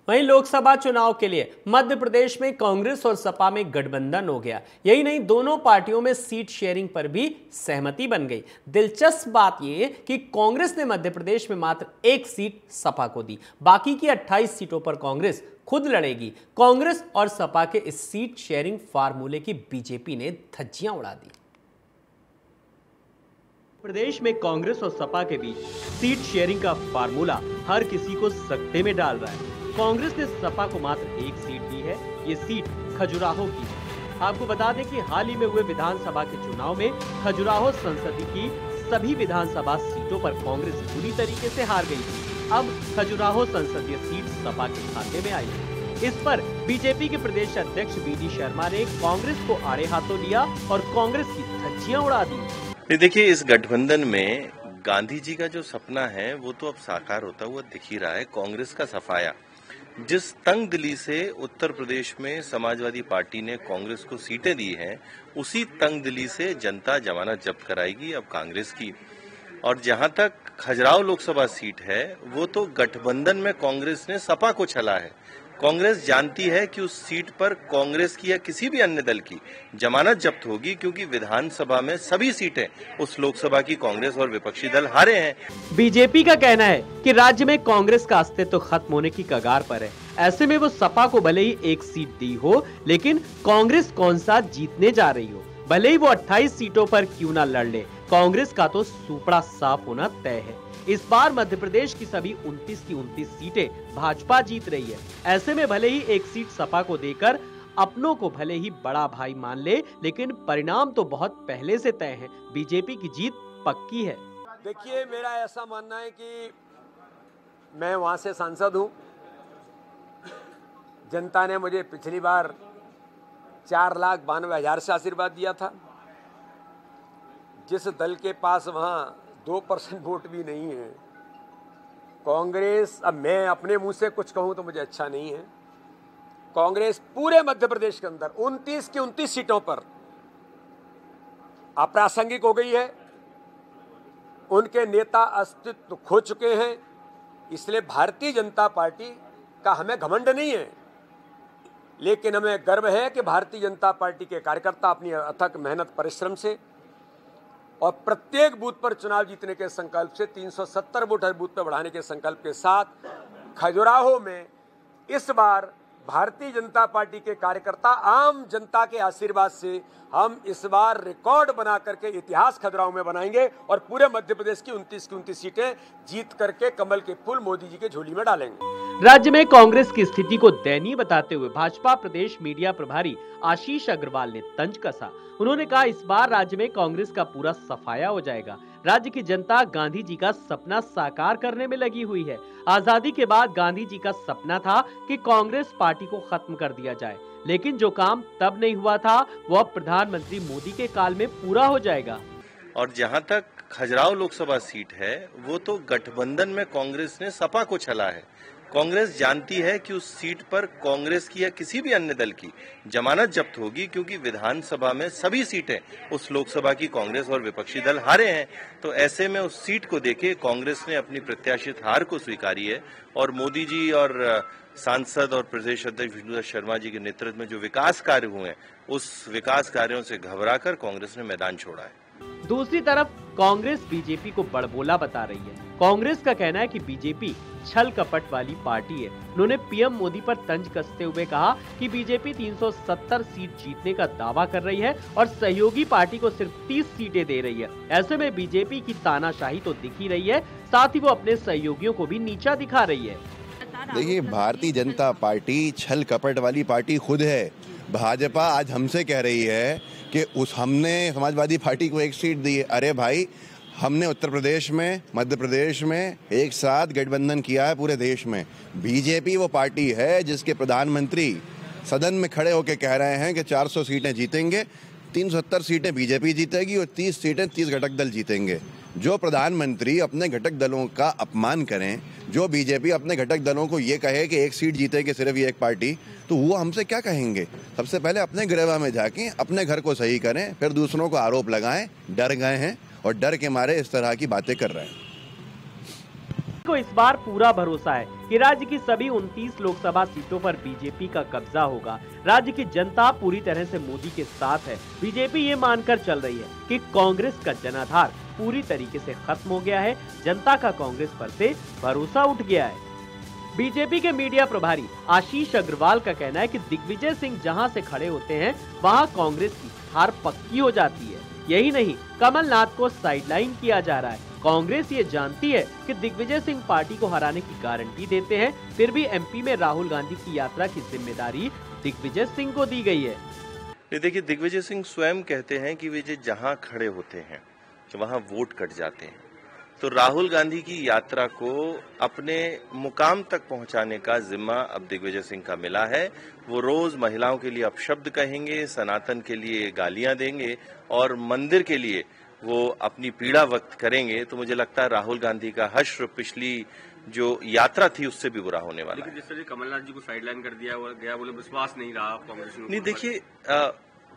वहीं लोकसभा चुनाव के लिए मध्य प्रदेश में कांग्रेस और सपा में गठबंधन हो गया। यही नहीं, दोनों पार्टियों में सीट शेयरिंग पर भी सहमति बन गई। दिलचस्प बात यह कि कांग्रेस ने मध्य प्रदेश में मात्र एक सीट सपा को दी। बाकी की 28 सीटों पर कांग्रेस खुद लड़ेगी। कांग्रेस और सपा के इस सीट शेयरिंग फार्मूले की बीजेपी ने धज्जियां उड़ा दी। प्रदेश में कांग्रेस और सपा के बीच सीट शेयरिंग का फार्मूला हर किसी को सकते में डाल रहा है। कांग्रेस ने सपा को मात्र एक सीट दी है। ये सीट खजुराहो की है। आपको बता दें कि हाल ही में हुए विधानसभा के चुनाव में खजुराहो संसदीय की सभी विधानसभा सीटों पर कांग्रेस बुरी तरीके से हार गई थी। अब खजुराहो संसदीय सीट सपा के खाते में आई है। इस पर बीजेपी के प्रदेश अध्यक्ष वी.डी. शर्मा ने कांग्रेस को आड़े हाथों लिया और कांग्रेस की धज्जियां उड़ा दी। देखिए, इस गठबंधन में गांधी जी का जो सपना है वो तो अब साकार होता हुआ दिख ही रहा है। कांग्रेस का सफाया, जिस तंग दिली से उत्तर प्रदेश में समाजवादी पार्टी ने कांग्रेस को सीटें दी हैं, उसी तंग दिली से जनता जमानत जब्त कराएगी अब कांग्रेस की। और जहां तक खजुराहो लोकसभा सीट है, वो तो गठबंधन में कांग्रेस ने सपा को छला है। कांग्रेस जानती है कि उस सीट पर कांग्रेस की या किसी भी अन्य दल की जमानत जब्त होगी, क्योंकि विधानसभा में सभी सीटें उस लोकसभा की कांग्रेस और विपक्षी दल हारे हैं। बीजेपी का कहना है कि राज्य में कांग्रेस का अस्तित्व खत्म होने की कगार पर है। ऐसे में वो सपा को भले ही एक सीट दी हो, लेकिन कांग्रेस कौन सा जीतने जा रही हो, भले ही वो 28 सीटों पर क्यों ना लड़ ले, कांग्रेस का तो सुपड़ा साफ होना तय है। इस बार मध्य प्रदेश की सभी 29 की 29 सीटें भाजपा जीत रही है। ऐसे में भले ही एक सीट सपा को देकर अपनों को भले ही बड़ा भाई मान ले, लेकिन परिणाम तो बहुत पहले से तय है। बीजेपी की जीत पक्की है। देखिए, मेरा ऐसा मानना है कि मैं वहां से सांसद हूं। जनता ने मुझे पिछली बार 4,92,000 से आशीर्वाद दिया था। जिस दल के पास वहां 2% वोट भी नहीं है, कांग्रेस, अब मैं अपने मुंह से कुछ कहूं तो मुझे अच्छा नहीं है, कांग्रेस पूरे मध्य प्रदेश के अंदर 29 की 29 सीटों पर अप्रासंगिक हो गई है। उनके नेता अस्तित्व खो चुके हैं। इसलिए भारतीय जनता पार्टी का हमें घमंड नहीं है, लेकिन हमें गर्व है कि भारतीय जनता पार्टी के कार्यकर्ता अपनी अथक मेहनत परिश्रम से और प्रत्येक बूथ पर चुनाव जीतने के संकल्प से 370 वोट हर बूथ पर बढ़ाने के संकल्प के साथ खजुराहो में इस बार भारतीय जनता पार्टी के कार्यकर्ता आम जनता के आशीर्वाद से हम इस बार रिकॉर्ड बना करके इतिहास खजुराहो में बनाएंगे और पूरे मध्य प्रदेश की 29 की 29 सीटें जीत करके कमल के फूल मोदी जी के झोली में डालेंगे। राज्य में कांग्रेस की स्थिति को दयनीय बताते हुए भाजपा प्रदेश मीडिया प्रभारी आशीष अग्रवाल ने तंज कसा। उन्होंने कहा, इस बार राज्य में कांग्रेस का पूरा सफाया हो जाएगा। राज्य की जनता गांधी जी का सपना साकार करने में लगी हुई है। आजादी के बाद गांधी जी का सपना था कि कांग्रेस पार्टी को खत्म कर दिया जाए, लेकिन जो काम तब नहीं हुआ था वो अब प्रधानमंत्री मोदी के काल में पूरा हो जाएगा। और जहां तक खजुराहो लोकसभा सीट है, वो तो गठबंधन में कांग्रेस ने सपा को छला है। कांग्रेस जानती है कि उस सीट पर कांग्रेस की या किसी भी अन्य दल की जमानत जब्त होगी, क्योंकि विधानसभा में सभी सीटें उस लोकसभा की कांग्रेस और विपक्षी दल हारे हैं। तो ऐसे में उस सीट को देखे कांग्रेस ने अपनी प्रत्याशित हार को स्वीकारी है और मोदी जी और सांसद और प्रदेश अध्यक्ष वी.डी. शर्मा जी के नेतृत्व में जो विकास कार्य हुए हैं, उस विकास कार्यों से घबराकर कांग्रेस ने मैदान छोड़ा है। दूसरी तरफ कांग्रेस बीजेपी को बड़बोला बता रही है। कांग्रेस का कहना है कि बीजेपी छल कपट वाली पार्टी है। उन्होंने पीएम मोदी पर तंज कसते हुए कहा कि बीजेपी 370 सीट जीतने का दावा कर रही है और सहयोगी पार्टी को सिर्फ 30 सीटें दे रही है। ऐसे में बीजेपी की तानाशाही तो दिख ही रही है, साथ ही वो अपने सहयोगियों को भी नीचा दिखा रही है। देखिए, भारतीय जनता पार्टी छल कपट वाली पार्टी खुद है। भाजपा आज हमसे कह रही है कि हमने समाजवादी पार्टी को एक सीट दी है। अरे भाई, हमने उत्तर प्रदेश में, मध्य प्रदेश में एक साथ गठबंधन किया है पूरे देश में। बीजेपी वो पार्टी है जिसके प्रधानमंत्री सदन में खड़े होकर कह रहे हैं कि 400 सीटें जीतेंगे, 370 सीटें बीजेपी जीतेगी और 30 सीटें 30 घटक दल जीतेंगे। जो प्रधानमंत्री अपने घटक दलों का अपमान करें, जो बीजेपी अपने घटक दलों को ये कहे कि एक सीट जीतेगी सिर्फ ये एक पार्टी, तो वो हमसे क्या कहेंगे? सबसे पहले अपने गिरवा में जाके अपने घर को सही करें, फिर दूसरों को आरोप लगाएं। डर गए हैं और डर के मारे इस तरह की बातें कर रहे हैं। को इस बार पूरा भरोसा है कि राज्य की सभी 29 लोकसभा सीटों पर बीजेपी का कब्जा होगा। राज्य की जनता पूरी तरह से मोदी के साथ है। बीजेपी ये मानकर चल रही है कि कांग्रेस का जनाधार पूरी तरीके से खत्म हो गया है। जनता का कांग्रेस पर से भरोसा उठ गया है। बीजेपी के मीडिया प्रभारी आशीष अग्रवाल का कहना है कि दिग्विजय सिंह जहां से खड़े होते हैं वहां कांग्रेस की हार पक्की हो जाती है। यही नहीं, कमलनाथ को साइडलाइन किया जा रहा है। कांग्रेस ये जानती है कि दिग्विजय सिंह पार्टी को हराने की गारंटी देते हैं, फिर भी एमपी में राहुल गांधी की यात्रा की जिम्मेदारी दिग्विजय सिंह को दी गई है। देखिए, दिग्विजय सिंह स्वयं कहते हैं कि वे जहां खड़े होते हैं वहां वोट कट जाते हैं। तो राहुल गांधी की यात्रा को अपने मुकाम तक पहुंचाने का जिम्मा अब दिग्विजय सिंह का मिला है। वो रोज महिलाओं के लिए अपशब्द कहेंगे, सनातन के लिए गालियां देंगे और मंदिर के लिए वो अपनी पीड़ा व्यक्त करेंगे। तो मुझे लगता है राहुल गांधी का हश्र पिछली जो यात्रा थी उससे भी बुरा होने वाला है। जिस तरह कमलनाथ जी को साइडलाइन कर दिया गया, बोले विश्वास नहीं रहा कांग्रेस में। नहीं, देखिए,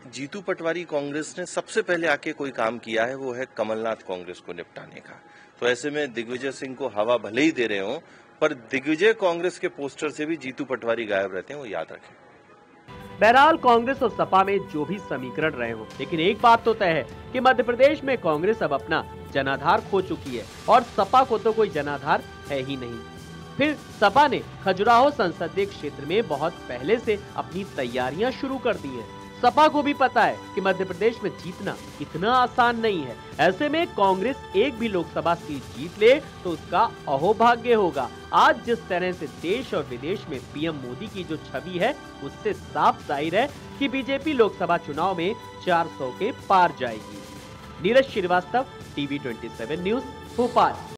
जीतू पटवारी कांग्रेस ने सबसे पहले आके कोई काम किया है, वो है कमलनाथ कांग्रेस को निपटाने का। तो ऐसे में दिग्विजय सिंह को हवा भले ही दे रहे हो, पर दिग्विजय कांग्रेस के पोस्टर से भी जीतू पटवारी गायब रहते हैं, वो याद रखें। बहरहाल कांग्रेस और सपा में जो भी समीकरण रहे हो, लेकिन एक बात तो तय है कि मध्य प्रदेश में कांग्रेस अब अपना जनाधार खो चुकी है और सपा को तो कोई जनाधार है ही नहीं। फिर सपा ने खजुराहो संसदीय क्षेत्र में बहुत पहले से अपनी तैयारियां शुरू कर दी हैं। सपा को भी पता है कि मध्य प्रदेश में जीतना इतना आसान नहीं है। ऐसे में कांग्रेस एक भी लोकसभा सीट जीत ले तो उसका अहोभाग्य होगा। आज जिस तरह से देश और विदेश में पीएम मोदी की जो छवि है, उससे साफ जाहिर है कि बीजेपी लोकसभा चुनाव में 400 के पार जाएगी। Neeraj Srivastava, TV 27 news, Bhopal.